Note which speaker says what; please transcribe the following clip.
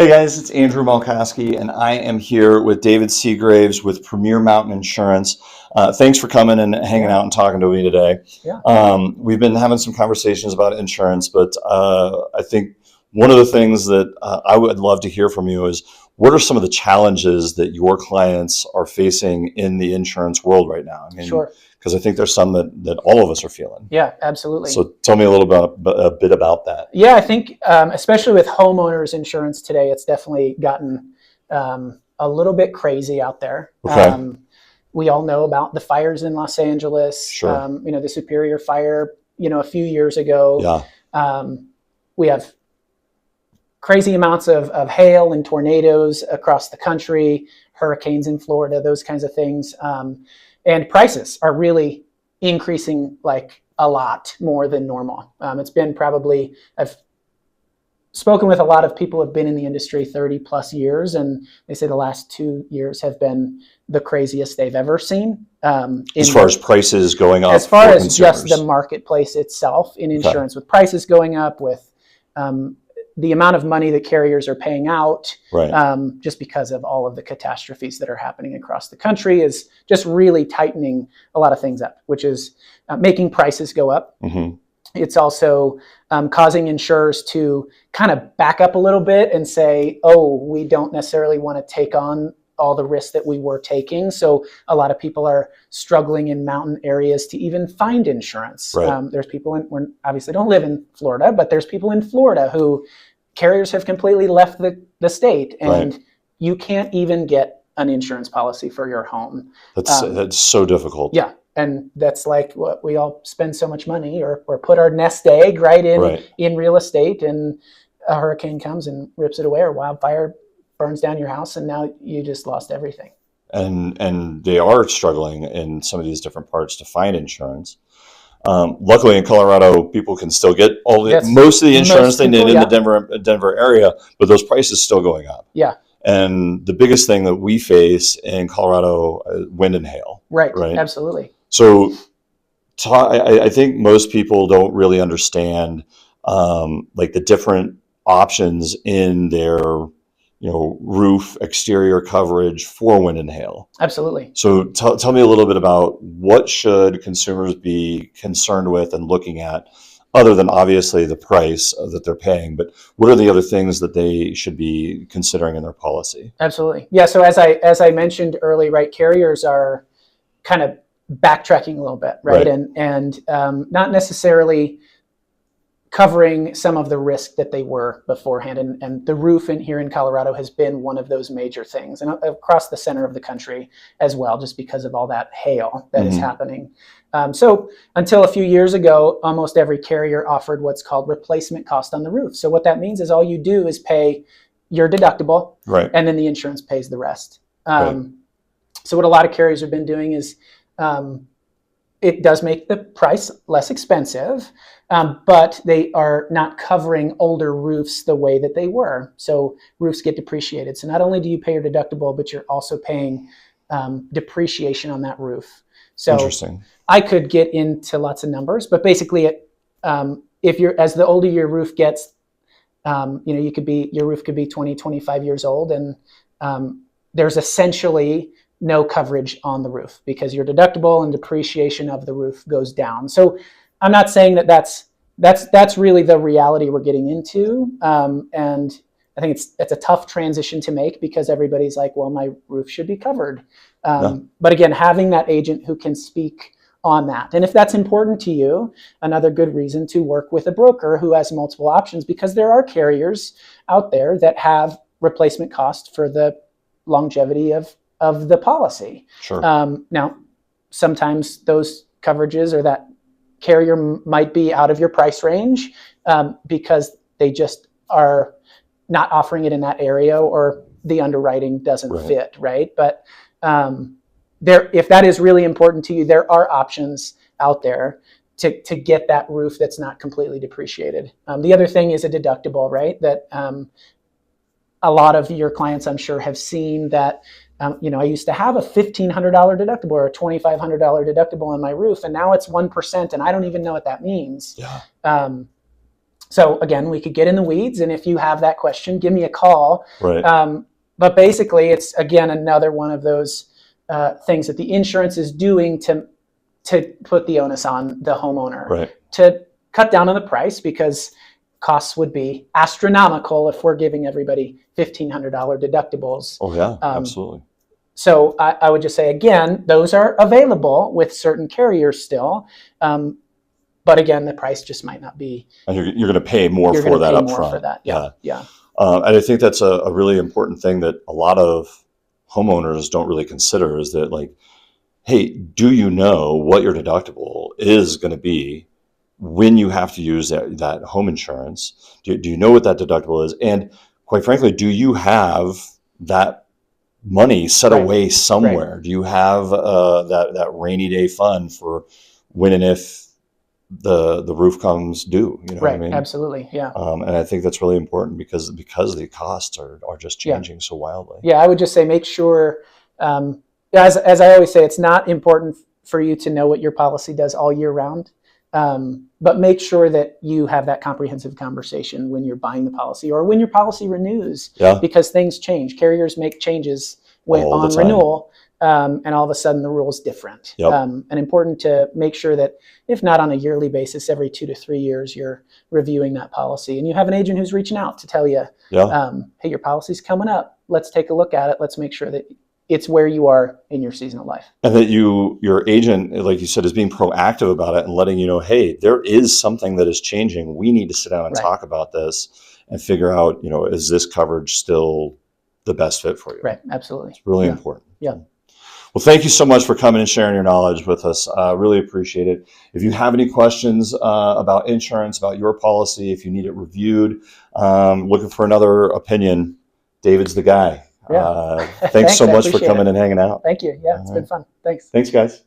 Speaker 1: Hey guys, it's Andrew Malkoski, and I am here with David Seagraves with Premier Mountain Insurance. Thanks for coming and hanging out and talking to me today.
Speaker 2: Yeah.
Speaker 1: We've been having some conversations about insurance, but I think one of the things that I would love to hear from you is what are some of the challenges that your clients are facing in the insurance world right now? I mean,
Speaker 2: Sure.
Speaker 1: because I think there's some that all of us are feeling.
Speaker 2: Yeah, absolutely.
Speaker 1: So tell me a bit about that.
Speaker 2: Yeah, I think especially with homeowners insurance today, it's definitely gotten a little bit crazy out there.
Speaker 1: Okay.
Speaker 2: We all know about the fires in Los Angeles.
Speaker 1: Sure.
Speaker 2: The Superior fire, a few years ago.
Speaker 1: Yeah.
Speaker 2: We have crazy amounts of hail and tornadoes across the country, hurricanes in Florida, those kinds of things. And prices are really increasing like a lot more than normal. It's been probably, I've spoken with a lot of people who have been in the industry 30 plus years, and they say the last 2 years have been the craziest they've ever seen.
Speaker 1: As far as prices going up,
Speaker 2: as far
Speaker 1: for
Speaker 2: as
Speaker 1: consumers.
Speaker 2: just the marketplace itself in insurance, with prices going up, with the amount of money that carriers are paying out,
Speaker 1: Right.
Speaker 2: just because of all of the catastrophes that are happening across the country, is just really tightening a lot of things up, which is making prices go up.
Speaker 1: Mm-hmm.
Speaker 2: It's also causing insurers to kind of back up a little bit and say, oh, we don't necessarily want to take on all the risks that we were taking. So a lot of people are struggling in mountain areas to even find insurance.
Speaker 1: Right.
Speaker 2: There's people we obviously don't live in Florida, but there's people in Florida who carriers have completely left the state, and
Speaker 1: Right.
Speaker 2: you can't even get an insurance policy for your home.
Speaker 1: That's so difficult.
Speaker 2: Yeah. And that's like what we all spend so much money or put our nest egg right in real estate, and a hurricane comes and rips it away, or wildfire burns down your house, and now you just lost everything.
Speaker 1: And they are struggling in some of these different parts to find insurance. Luckily in Colorado, people can still get most of the insurance they need in the Denver area, but those prices still going up.
Speaker 2: Yeah.
Speaker 1: And the biggest thing that we face in Colorado, wind and hail.
Speaker 2: Right. Absolutely.
Speaker 1: So I think most people don't really understand like the different options in their roof exterior coverage for wind and hail.
Speaker 2: Absolutely.
Speaker 1: So tell me a little bit about what should consumers be concerned with and looking at, other than obviously the price that they're paying, but what are the other things that they should be considering in their policy?
Speaker 2: Absolutely. Yeah. So as I mentioned early, right, carriers are kind of backtracking a little bit, right? And not necessarily covering some of the risk that they were beforehand. And the roof here in Colorado has been one of those major things, and across the center of the country as well, just because of all that hail that is happening. So until a few years ago, almost every carrier offered what's called replacement cost on the roof. So what that means is all you do is pay your deductible,
Speaker 1: right,
Speaker 2: and then the insurance pays the rest.
Speaker 1: Right.
Speaker 2: So what a lot of carriers have been doing is it does make the price less expensive, but they are not covering older roofs the way that they were. So roofs get depreciated. So not only do you pay your deductible, but you're also paying depreciation on that roof. So
Speaker 1: Interesting.
Speaker 2: I could get into lots of numbers, but basically, as the older your roof gets, your roof could be 20, 25 years old, and there's essentially no coverage on the roof because your deductible and depreciation of the roof goes down. So I'm not saying that's really the reality we're getting into. And I think it's a tough transition to make because everybody's like, well, my roof should be covered. But again, having that agent who can speak on that. And if that's important to you, another good reason to work with a broker who has multiple options, because there are carriers out there that have replacement cost for the longevity of the policy.
Speaker 1: Sure.
Speaker 2: Now, sometimes those coverages or that carrier might be out of your price range because they just are not offering it in that area, or the underwriting doesn't fit, right? But if that is really important to you, there are options out there to get that roof that's not completely depreciated. The other thing is a deductible, right? That a lot of your clients, I'm sure, have seen that. I used to have a $1,500 deductible or a $2,500 deductible on my roof, and now it's 1%, and I don't even know what that means.
Speaker 1: Yeah.
Speaker 2: So again, we could get in the weeds, and if you have that question, give me a call.
Speaker 1: Right.
Speaker 2: But basically, it's again another one of those things that the insurance is doing to put the onus on the homeowner,
Speaker 1: Right.
Speaker 2: to cut down on the price, because costs would be astronomical if we're giving everybody $1,500 deductibles.
Speaker 1: Oh yeah, absolutely.
Speaker 2: So I would just say, again, those are available with certain carriers still. But again, the price just might not be.
Speaker 1: And you're going to pay more for that up front.
Speaker 2: For that. Yeah.
Speaker 1: And I think that's a really important thing that a lot of homeowners don't really consider, is that, like, hey, do you know what your deductible is going to be when you have to use that home insurance? Do you know what that deductible is? And quite frankly, do you have that money set away somewhere? Do you have that rainy day fund for when and if the roof comes due? You know what I mean? Absolutely. Yeah. And I think that's really important because the costs are just changing so wildly.
Speaker 2: Yeah, I would just say make sure, as I always say, it's not important for you to know what your policy does all year round. But make sure that you have that comprehensive conversation when you're buying the policy or when your policy renews, because things change. Carriers make changes on renewal, and all of a sudden the rule is different. And important to make sure that, if not on a yearly basis, every 2 to 3 years, you're reviewing that policy. And you have an agent who's reaching out to tell you, hey, your policy's coming up. Let's take a look at it. Let's make sure that it's where you are in your season of life.
Speaker 1: And that your agent, like you said, is being proactive about it and letting you know, hey, there is something that is changing. We need to sit down and talk about this and figure out, is this coverage still the best fit for you?
Speaker 2: Right. Absolutely.
Speaker 1: It's really important.
Speaker 2: Yeah.
Speaker 1: Well, thank you so much for coming and sharing your knowledge with us. Really appreciate it. If you have any questions about insurance, about your policy, if you need it reviewed, looking for another opinion, David's the guy. Thanks so much for coming and hanging out.
Speaker 2: Thank you. Yeah, it's been fun. Thanks.
Speaker 1: Thanks, guys.